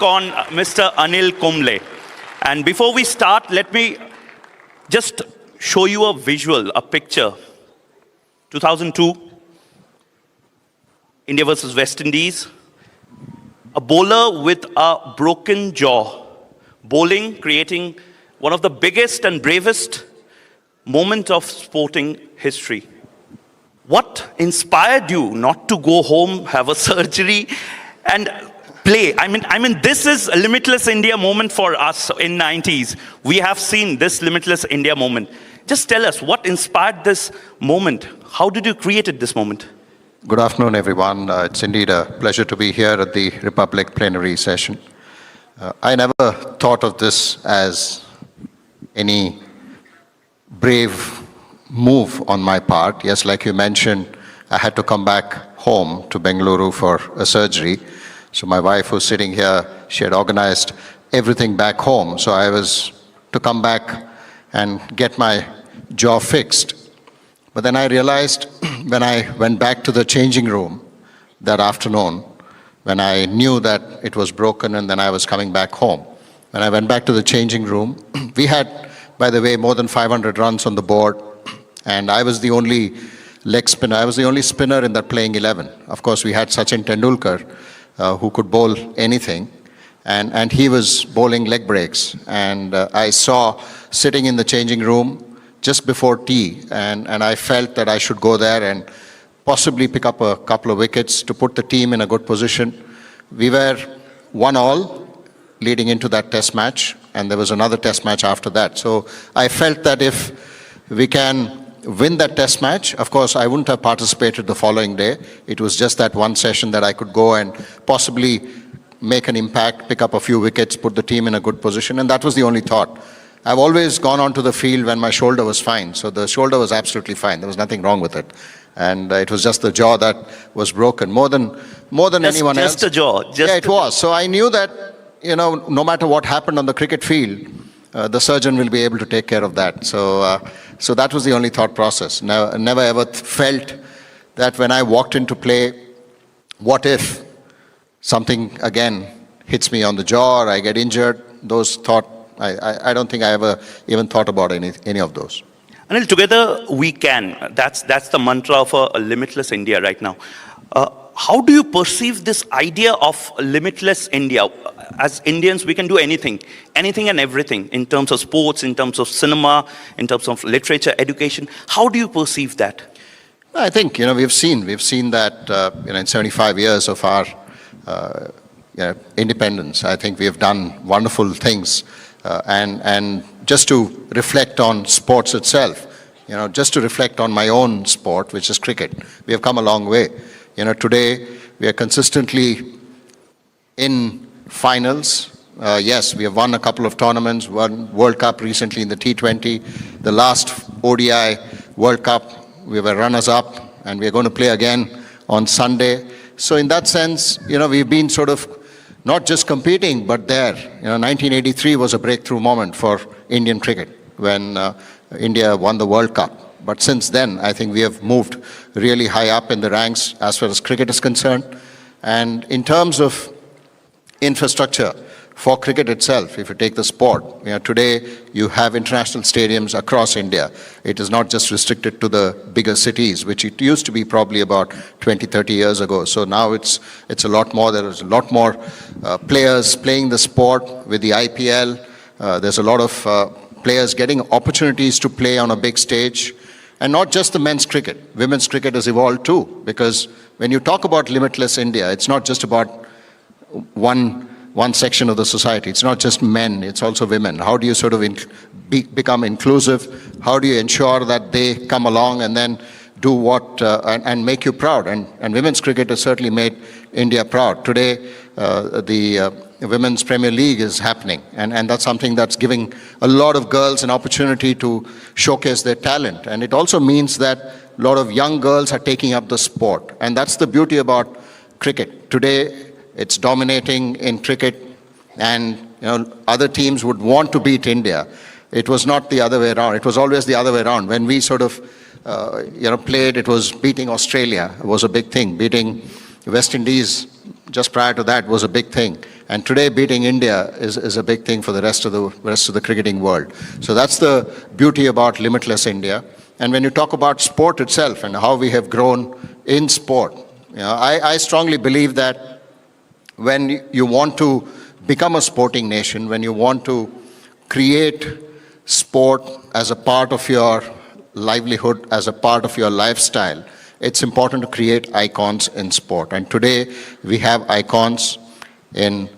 on Mr. Anil Kumble. And before we start, let me just show you a visual, a picture. 2002, India versus West Indies. A bowler with a broken jaw. Bowling, creating one of the biggest and bravest moments of sporting history. What inspired you not to go home, have a surgery, and play? I mean, this is a Limitless India moment for us in 90s. We have seen this Limitless India moment. Just tell us, what inspired this moment? How did you create this moment? Good afternoon, everyone. It's indeed a pleasure to be here at the Republic Plenary session. I never thought of this as any brave move on my part. Yes, like you mentioned, I had to come back home to Bengaluru for a surgery. So my wife, who's sitting here, she had organized everything back home. So I was to come back and get my jaw fixed. But then I realized when I went back to the changing room that afternoon, when I knew that it was broken and then I was coming back home. When I went back to the changing room, we had, by the way, more than 500 runs on the board, and I was the only leg spinner. I was the only spinner in that playing 11. Of course, we had Sachin Tendulkar, who could bowl anything, and he was bowling leg breaks. And I saw sitting in the changing room just before tea, and I felt that I should go there and possibly pick up a couple of wickets to put the team in a good position. We were 1-1 leading into that test match, and there was another test match after that. So I felt that if we can win that test match, of course I wouldn't have participated the following day. It was just that one session that I could go and possibly make an impact, pick up a few wickets, put the team in a good position, and that was the only thought. I've always gone onto the field when my shoulder was fine, so the shoulder was absolutely fine. There was nothing wrong with it. And it was just the jaw that was broken, more than anyone else. Just the jaw. Yeah, it was. So I knew that, no matter what happened on the cricket field, the surgeon will be able to take care of that. So that was the only thought process. Never ever felt that when I walked into play, what if something again hits me on the jaw or I get injured? Those thought, I don't think I ever even thought about any of those. Anil, together we can. That's the mantra of a limitless India right now. How do you perceive this idea of limitless India? As Indians, we can do anything and everything in terms of sports, in terms of cinema, in terms of literature, education. How do you perceive that? I think, we've seen that, in 75 years of our independence. I think we have done wonderful things. And just to reflect on sports itself, just to reflect on my own sport, which is cricket, we have come a long way. Today we are consistently in finals. Yes, we have won a couple of tournaments, won World Cup recently in the T20. The last ODI World Cup, we were runners-up, and we are going to play again on Sunday. So in that sense, we've been sort of not just competing, but there. 1983 was a breakthrough moment for Indian cricket when India won the World Cup. But since then, I think we have moved really high up in the ranks as far as cricket is concerned. And in terms of infrastructure for cricket itself, if you take the sport, today you have international stadiums across India. It is not just restricted to the bigger cities, which it used to be probably about 20, 30 years ago. So now it's a lot more. There is a lot more players playing the sport with the IPL. There's a lot of players getting opportunities to play on a big stage. And not just the men's cricket. Women's cricket has evolved too, because when you talk about Limitless India, it's not just about one section of the society. It's not just men, it's also women. How do you sort of become inclusive? How do you ensure that they come along and then do what and make you proud? And women's cricket has certainly made India proud. Today, the Women's Premier League is happening, and that's something that's giving a lot of girls an opportunity to showcase their talent. And it also means that a lot of young girls are taking up the sport, and that's the beauty about cricket. Today, it's dominating in cricket, and other teams would want to beat India. It was not the other way around. It was always the other way around. When we sort of played, it was beating Australia was a big thing. Beating West Indies just prior to that was a big thing. And today, beating India is a big thing for the rest of the cricketing world. So that's the beauty about Limitless India. And when you talk about sport itself and how we have grown in sport, I strongly believe that when you want to become a sporting nation, when you want to create sport as a part of your livelihood, as a part of your lifestyle, it's important to create icons in sport. And today we have icons in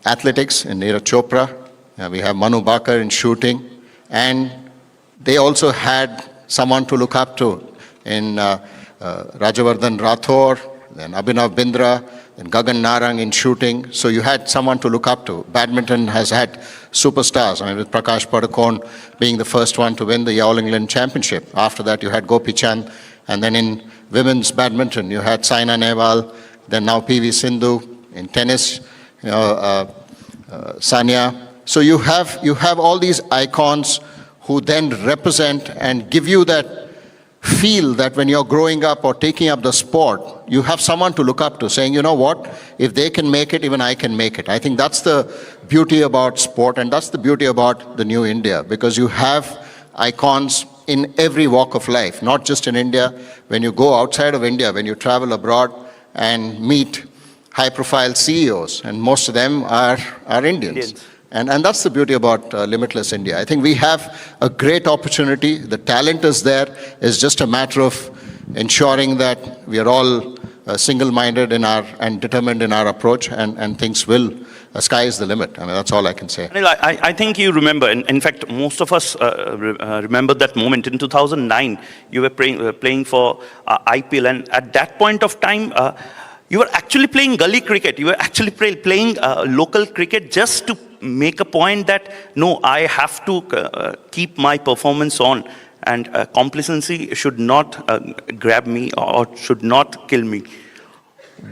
athletics, in Neeraj Chopra, we have Manu Bhaker in shooting, and they also had someone to look up to in Rajavardhan Rathore, then Abhinav Bindra, and Gagan Narang in shooting. So you had someone to look up to. Badminton has had superstars. I mean, with Prakash Padukone being the first one to win the All England Championship. After that, you had Gopi Chand. And then in women's badminton, you had Saina Nehwal. Then now PV Sindhu. In tennis, Sania. So you have all these icons who then represent and give you that feel that when you're growing up or taking up the sport, you have someone to look up to, saying, you know what, if they can make it, even I can make it. I think that's the beauty about sport, and that's the beauty about the new India, because you have icons in every walk of life, not just in India. When you go outside of India, when you travel abroad and meet high-profile CEOs, and most of them are Indians. And that's the beauty about Limitless India. I think we have a great opportunity. The talent is there. It's just a matter of ensuring that we are all single-minded and determined in our approach, and things will, sky is the limit. I mean, that's all I can say. Anil, I think you remember, in fact, most of us remember that moment. In 2009, you were playing for IPL, and at that point of time, you were actually playing gully cricket. You were actually playing local cricket just to make a point that, no, I have to keep my performance on, and complacency should not grab me or should not kill me.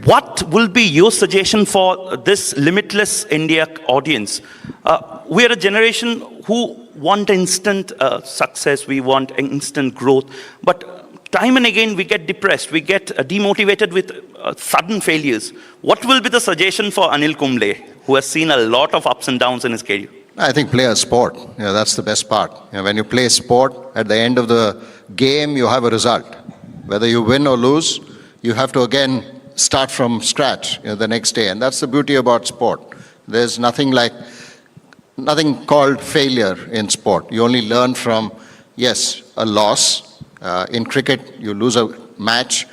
What will be your suggestion for this Limitless India audience? We are a generation who want instant success, we want instant growth, but time and again we get depressed, we get demotivated with sudden failures. What will be the suggestion for Anil Kumble, who has seen a lot of ups and downs in his career? I think play a sport. That's the best part. When you play sport, at the end of the game, you have a result. Whether you win or lose, you have to again start from scratch the next day. And that's the beauty about sport. There's nothing called failure in sport. You only learn from, yes, a loss. In cricket, you lose a match.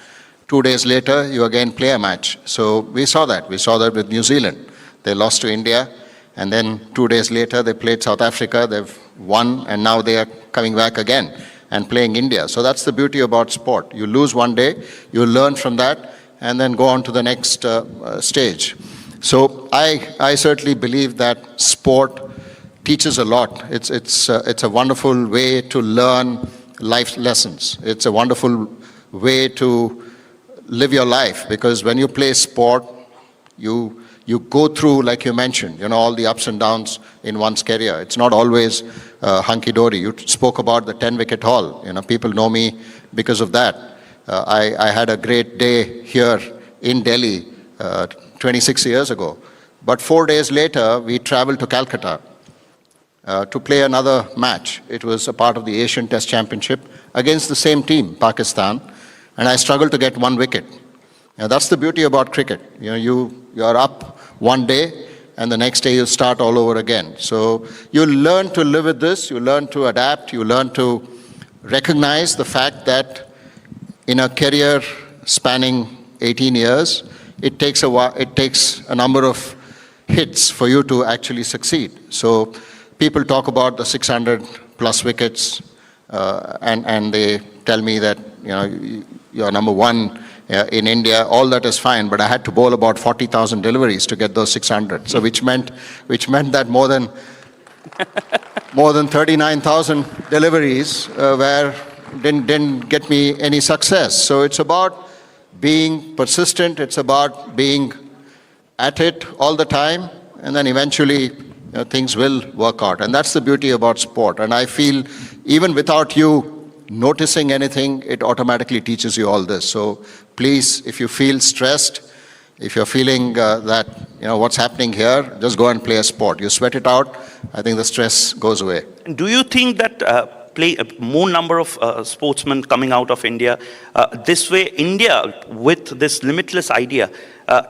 2 days later, you again play a match. So we saw that. We saw that with New Zealand. They lost to India, and then 2 days later, they played South Africa. They've won, and now they are coming back again and playing India. So that's the beauty about sport. You lose one day, you learn from that, and then go on to the next stage. So I certainly believe that sport teaches a lot. It's a wonderful way to learn life lessons. It's a wonderful way to live your life, because when you play sport, you go through, like you mentioned, all the ups and downs in one's career. It's not always hunky-dory. You spoke about the 10-wicket haul. People know me because of that. I had a great day here in Delhi 26 years ago. But 4 days later, we traveled to Calcutta to play another match. It was a part of the Asian Test Championship against the same team, Pakistan, and I struggled to get 1 wicket. That's the beauty about cricket. You're up one day, and the next day you start all over again. So you learn to live with this, you learn to adapt, you learn to recognize the fact that in a career spanning 18 years, it takes a number of hits for you to actually succeed. So people talk about the 600 plus wickets, and they tell me that you're number one in India. All that is fine, but I had to bowl about 40,000 deliveries to get those 600. So which meant that more than 39,000 deliveries didn't get me any success. So it's about being persistent. It's about being at it all the time, and then eventually things will work out. And that's the beauty about sport. And I feel even without you noticing anything, it automatically teaches you all this. So please, if you feel stressed, If you're feeling that, what's happening here, just go and play a sport. You sweat it out, I think the stress goes away. Do you think that more number of sportsmen coming out of India, this way India with this limitless idea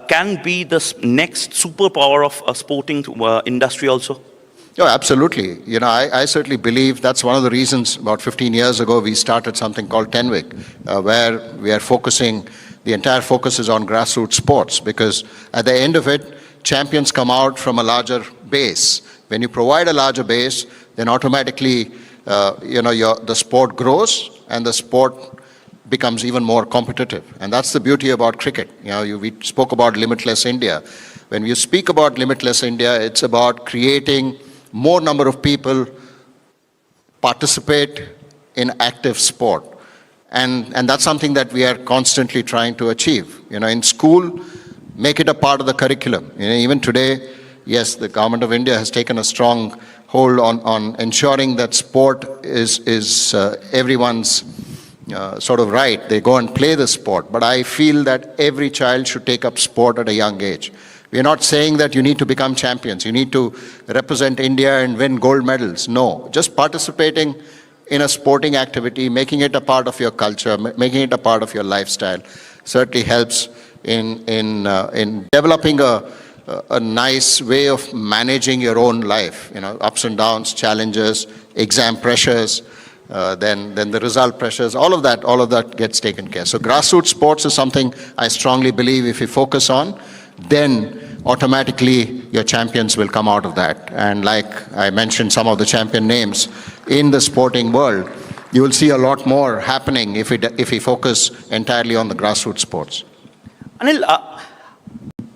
can be the next superpower of sporting industry also? Oh, absolutely. I certainly believe that's one of the reasons about 15 years ago we started something called Tenwick, where we are focusing, the entire focus is on grassroots sports, because at the end of it, champions come out from a larger base. When you provide a larger base, then automatically, the sport grows and the sport becomes even more competitive. And that's the beauty about cricket. We spoke about Limitless India. When you speak about Limitless India, it's about creating more number of people participate in active sport. And that's something that we are constantly trying to achieve. In school, make it a part of the curriculum. Even today, yes, the government of India has taken a strong hold on ensuring that sport is everyone's sort of right. They go and play the sport. But I feel that every child should take up sport at a young age. We are not saying that you need to become champions, you need to represent India and win gold medals. No, just participating in a sporting activity, making it a part of your culture, making it a part of your lifestyle, certainly helps in developing a nice way of managing your own life. Ups and downs, challenges, exam pressures, then the result pressures, all of that gets taken care. So grassroots sports is something I strongly believe if you focus on, then automatically your champions will come out of that. And like I mentioned some of the champion names in the sporting world, you will see a lot more happening if we focus entirely on the grassroots sports. Anil,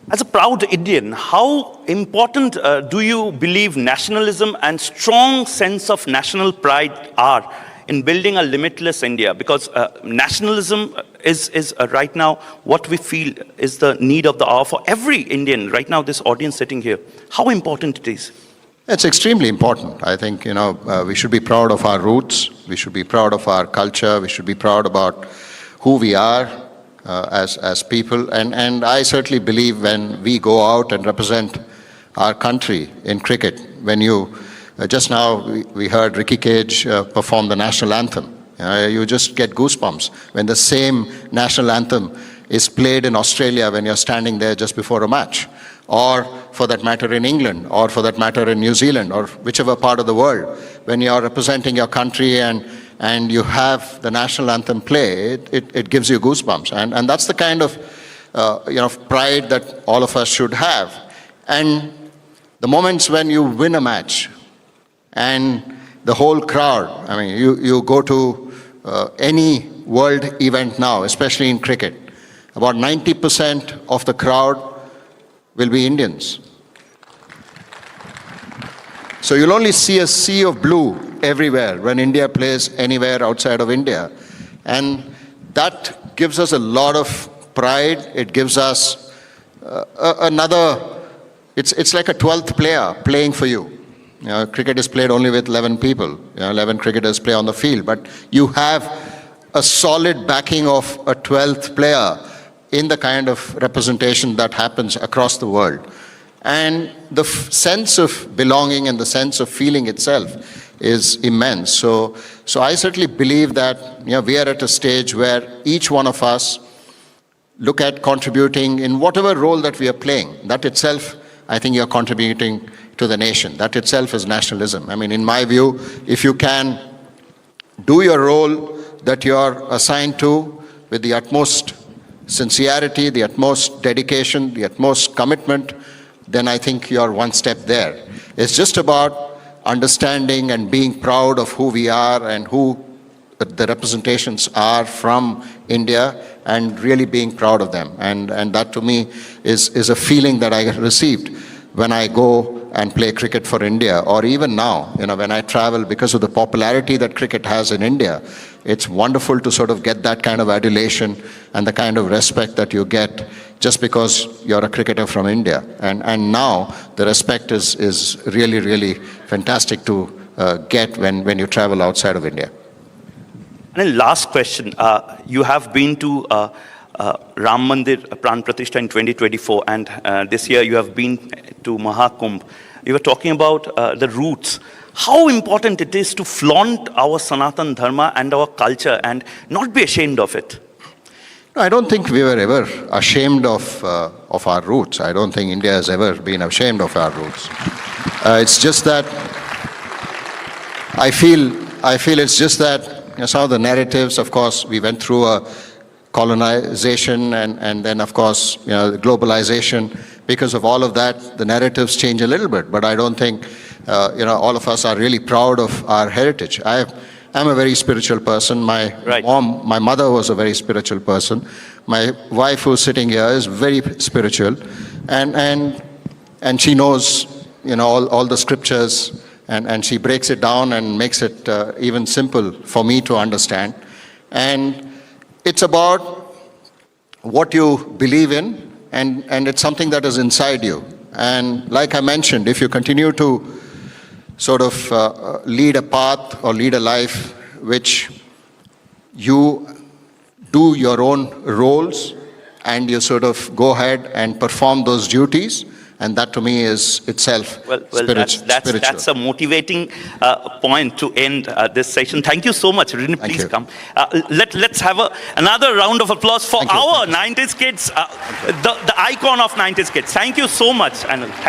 as a proud Indian, how important do you believe nationalism and strong sense of national pride are in building a limitless India? Because nationalism is right now what we feel is the need of the hour for every Indian, right now this audience sitting here. How important it is? It's extremely important. I think, we should be proud of our roots. We should be proud of our culture. We should be proud about who we are as people. And I certainly believe when we go out and represent our country in cricket, when you, just now we heard Ricky Cage perform the national anthem. You just get goosebumps when the same national anthem is played in Australia when you're standing there just before a match, or for that matter in England, or for that matter in New Zealand, or whichever part of the world. When you're representing your country and you have the national anthem play, it gives you goosebumps. And that's the kind of pride that all of us should have. And the moments when you win a match and the whole crowd, I mean, you go to any world event now, especially in cricket, about 90% of the crowd will be Indians. So you'll only see a sea of blue everywhere when India plays anywhere outside of India. And that gives us a lot of pride. It gives us it's like a 12th player playing for you. Cricket is played only with 11 people. 11 cricketers play on the field. But you have a solid backing of a 12th player in the kind of representation that happens across the world. And the sense of belonging and the sense of feeling itself is immense. So I certainly believe that we are at a stage where each one of us look at contributing in whatever role that we are playing. That itself, I think you're contributing to the nation. That itself is nationalism. I mean, in my view, if you can do your role that you're assigned to with the utmost sincerity, the utmost dedication, the utmost commitment, then I think you're one step there. It's just about understanding and being proud of who we are and who the representations are from India, and really being proud of them. And that to me is a feeling that I received when I go and play cricket for India, or even now, when I travel, because of the popularity that cricket has in India. It's wonderful to sort of get that kind of adulation and the kind of respect that you get just because you're a cricketer from India. And now the respect is really, really fantastic to get when you travel outside of India. And then last question, you have been to Ram Mandir Pran Pratishtha in 2024, and this year you have been to Mahakumbh. You were talking about the roots. How important it is to flaunt our Sanatan Dharma and our culture and not be ashamed of it. No, I don't think we were ever ashamed of our roots. I don't think India has ever been ashamed of our roots. It's just that I feel it's just that some of the narratives, of course, we went through a colonization and then, of course, globalization. Because of all of that, the narratives change a little bit. But I don't think, all of us are really proud of our heritage. I'm a very spiritual person. My mother was a very spiritual person. My wife, who's sitting here, is very spiritual, and she knows, all the scriptures, and she breaks it down and makes it even simple for me to understand. And it's about what you believe in, and it's something that is inside you. And like I mentioned, if you continue to sort of lead a path or lead a life which you do your own roles and you sort of go ahead and perform those duties, and that to me is itself spiritual. That's a motivating point to end this session. Thank you so much. Rini, please come. Let's have another round of applause for our 90s kids, the icon of 90s kids. Thank you so much, Anil.